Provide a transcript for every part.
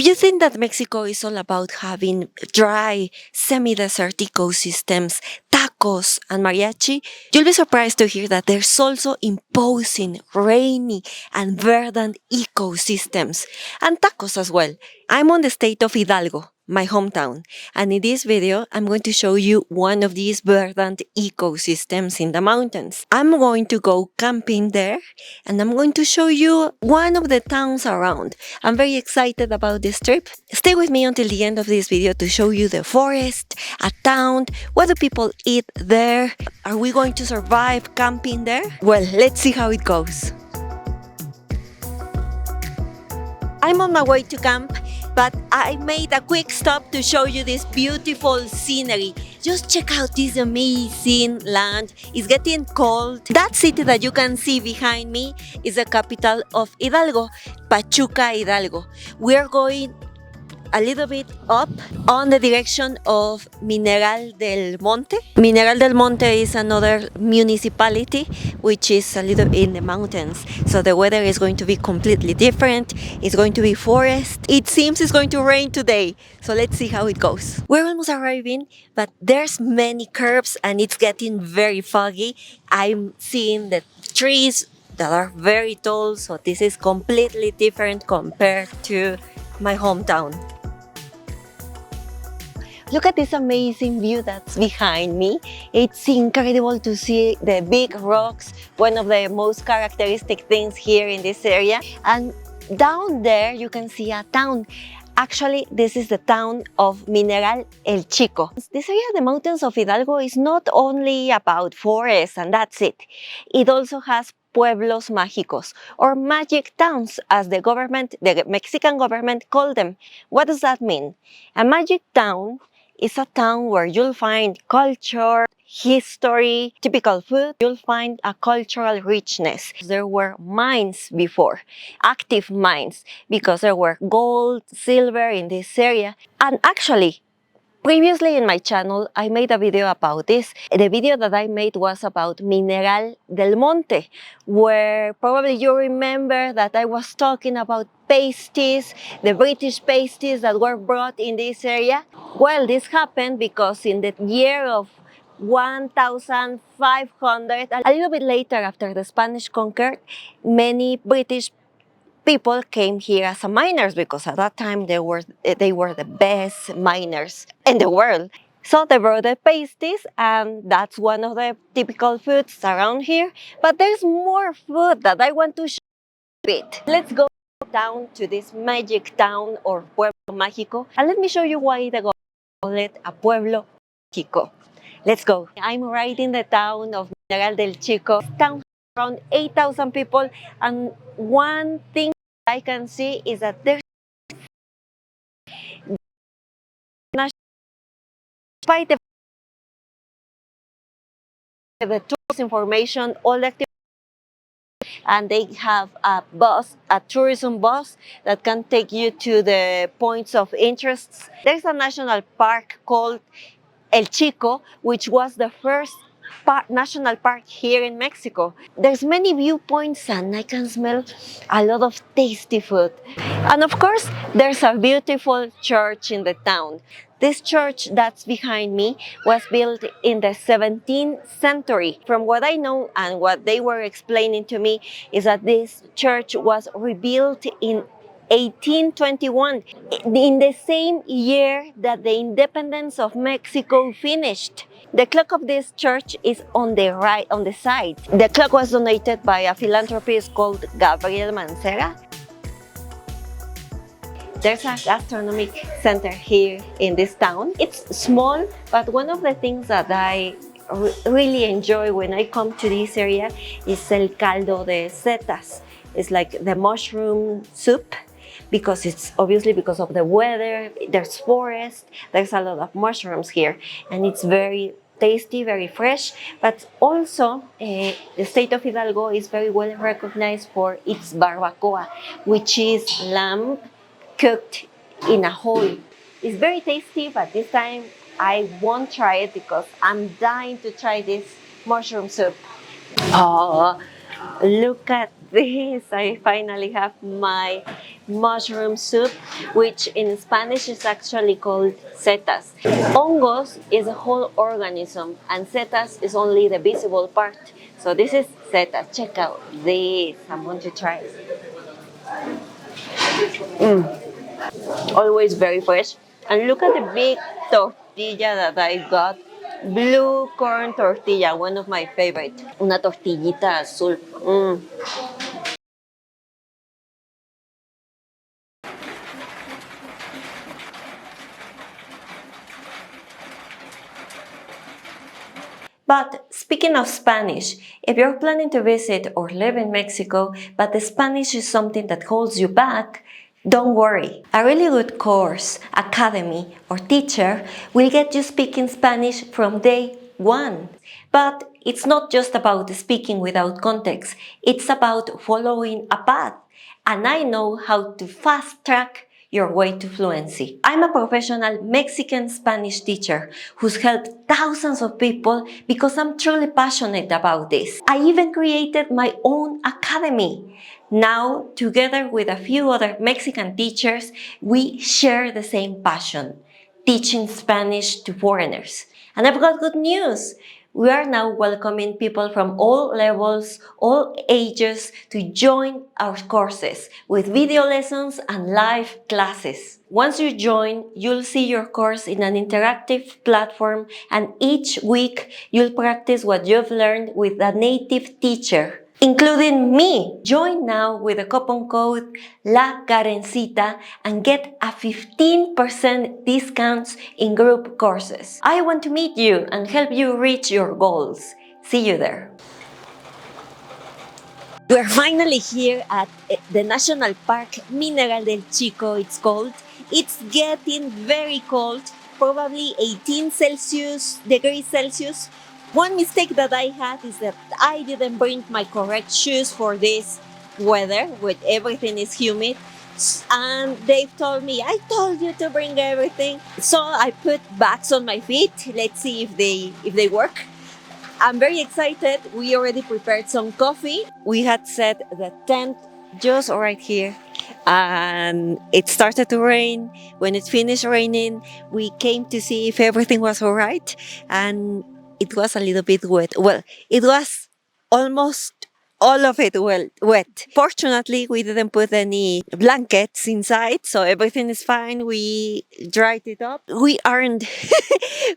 you think that Mexico is all about having dry, semi-desert ecosystems, tacos, and mariachi? You'll be surprised to hear that there's also imposing, rainy, and verdant ecosystems, and tacos as well. I'm on the state of Hidalgo, my hometown, and in this video, I'm going to show you one of these verdant ecosystems in the mountains. I'm going to go camping there, and I'm going to show you one of the towns around. I'm very excited about this trip. Stay with me until the end of this video to show you the forest, a town, what do people eat there? Are we going to survive camping there? Well, let's see how it goes. I'm on my way to camp, but I made a quick stop to show you this beautiful scenery. Just check out this amazing land. It's getting cold. That city that you can see behind me is the capital of Hidalgo, Pachuca, Hidalgo. We're going a little bit up on the direction of Mineral del Monte. Mineral del Monte is another municipality which is a little in the mountains, so the weather is going to be completely different. It's going to be forest. It seems it's going to rain today, so let's see how it goes. We're almost arriving, but there's many curves and it's getting very foggy. I'm seeing the trees that are very tall, so this is completely different compared to my hometown. Look at this amazing view that's behind me. It's incredible to see the big rocks, one of the most characteristic things here in this area. And down there you can see a town. Actually, this is the town of Mineral del Chico. This area of the mountains of Hidalgo is not only about forests and that's it. It also has pueblos mágicos, or magic towns, as the Mexican government called them. What does that mean? A magic town is a town where you'll find culture, history, typical food. You'll find a cultural richness. There were mines before, active mines, because there were gold, silver in this area. And actually, previously in my channel, I made a video about this. The video that I made was about Mineral del Monte, where probably you remember that I was talking about pasties, the British pasties that were brought in this area. Well, this happened because in the year of 1500, a little bit later after the Spanish conquered, many British people came here as miners because at that time they were the best miners in the world. So they brought the pasties, and that's one of the typical foods around here. But there's more food that I want to show you. Let's go down to this magic town or Pueblo Mágico, and let me show you why they call it a Pueblo Chico. Let's go. I'm right in the town of Mineral del Chico. This town has around 8,000 people, and one thing I can see is that there's despite the tourist information, all the activities, and they have a tourism bus that can take you to the points of interest. There's a national park called El Chico, which was the first national park here in Mexico. There's many viewpoints and I can smell a lot of tasty food. And of course, there's a beautiful church in the town. This church that's behind me was built in the 17th century. From what I know and what they were explaining to me is that this church was rebuilt in 1821, in the same year that the independence of Mexico finished. The clock of this church is on the right, on the side. The clock was donated by a philanthropist called Gabriel Mancera. There's a gastronomic center here in this town. It's small, but one of the things that I really enjoy when I come to this area is el caldo de setas. It's like the mushroom soup, because it's obviously because of the weather, there's forest, there's a lot of mushrooms here, and it's very tasty, very fresh. But also the state of Hidalgo is very well recognized for its barbacoa, which is lamb cooked in a hole. It's very tasty, but this time I won't try it because I'm dying to try this mushroom soup. Oh, look at this! I finally have my mushroom soup, which in Spanish is actually called setas. Hongos is a whole organism, and setas is only the visible part. So this is setas. Check out this. I'm going to try it. Always very fresh. And look at the big tortilla that I got. Blue corn tortilla, one of my favorite. Una tortillita azul. But speaking of Spanish, if you're planning to visit or live in Mexico, but the Spanish is something that holds you back, don't worry. A really good course, academy, or teacher will get you speaking Spanish from day one. But it's not just about speaking without context, it's about following a path. And I know how to fast track your way to fluency. I'm a professional Mexican Spanish teacher who's helped thousands of people because I'm truly passionate about this. I even created my own academy. Now, together with a few other Mexican teachers, we share the same passion, teaching Spanish to foreigners. And I've got good news. We are now welcoming people from all levels, all ages to join our courses with video lessons and live classes. Once you join, you'll see your course in an interactive platform, and each week you'll practice what you've learned with a native teacher, including me. Join now with the coupon code La Karencita and get a 15% discounts in group courses. I want to meet you and help you reach your goals. See you there. We're finally here at the National Park Mineral del Chico, it's called. It's getting very cold, probably 18 degrees Celsius. One mistake that I had is that I didn't bring my correct shoes for this weather, where everything is humid. And they've told me, I told you to bring everything. So I put bags on my feet. Let's see if they work. I'm very excited. We already prepared some coffee. We had set the tent just right here, and it started to rain. When it finished raining, we came to see if everything was all right, and it was a little bit wet. Well, it was almost all of it wet. Fortunately, we didn't put any blankets inside, so everything is fine. We dried it up. We aren't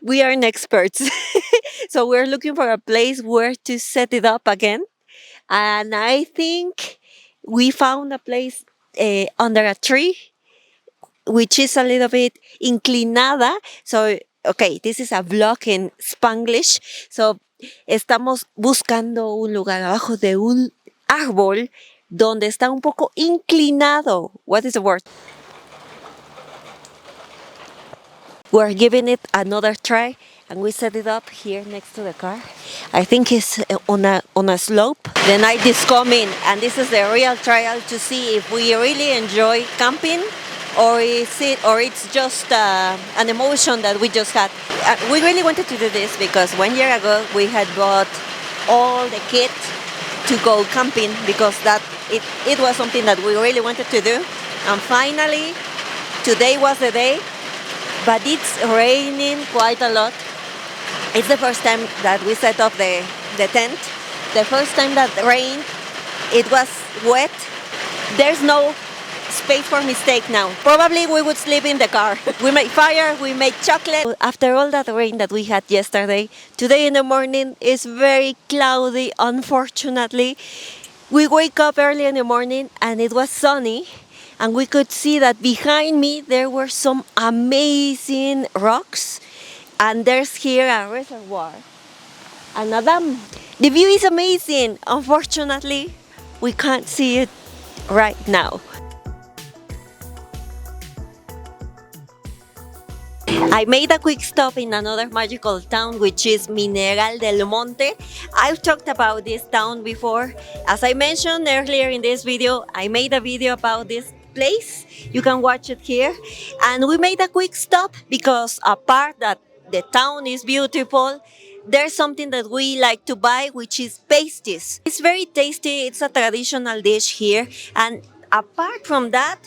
we aren't experts. So we're looking for a place where to set it up again. And I think we found a place under a tree, which is a little bit inclinada. So, okay, this is a vlog in Spanglish. So, estamos buscando un lugar abajo de un árbol donde está un poco inclinado. What is the word? We're giving it another try, and we set it up here next to the car. I think it's on a slope. The night is coming, and this is the real trial to see if we really enjoy camping, or it's just an emotion that we just had. We really wanted to do this because 1 year ago we had bought all the kit to go camping because it was something that we really wanted to do, and finally today was the day. But it's raining quite a lot. It's the first time that we set up the tent. The first time that rained, it was wet. There's no space for mistake now. Probably we would sleep in the car. We made fire, we made chocolate. After all that rain that we had yesterday, today in the morning is very cloudy, unfortunately. We wake up early in the morning and it was sunny. And we could see that behind me there were some amazing rocks, and there's here a reservoir and a dam. The view is amazing. Unfortunately, we can't see it right now. I made a quick stop in another magical town, which is Mineral del Monte. I've talked about this town before. As I mentioned earlier in this video, I made a video about this place. You can watch it here. And we made a quick stop because apart that the town is beautiful, there's something that we like to buy, which is pasties. It's very tasty. It's a traditional dish here. And apart from that,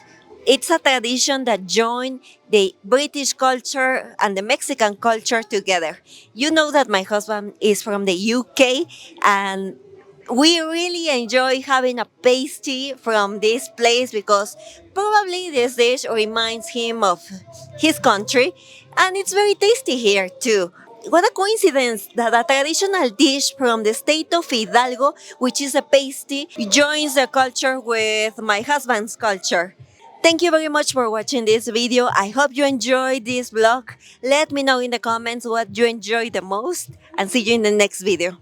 It's a tradition that joined the British culture and the Mexican culture together. You know that my husband is from the UK, and we really enjoy having a pasty from this place because probably this dish reminds him of his country, and it's very tasty here too. What a coincidence that a traditional dish from the state of Hidalgo, which is a pasty, joins the culture with my husband's culture. Thank you very much for watching this video. I hope you enjoyed this vlog. Let me know in the comments what you enjoyed the most, and see you in the next video.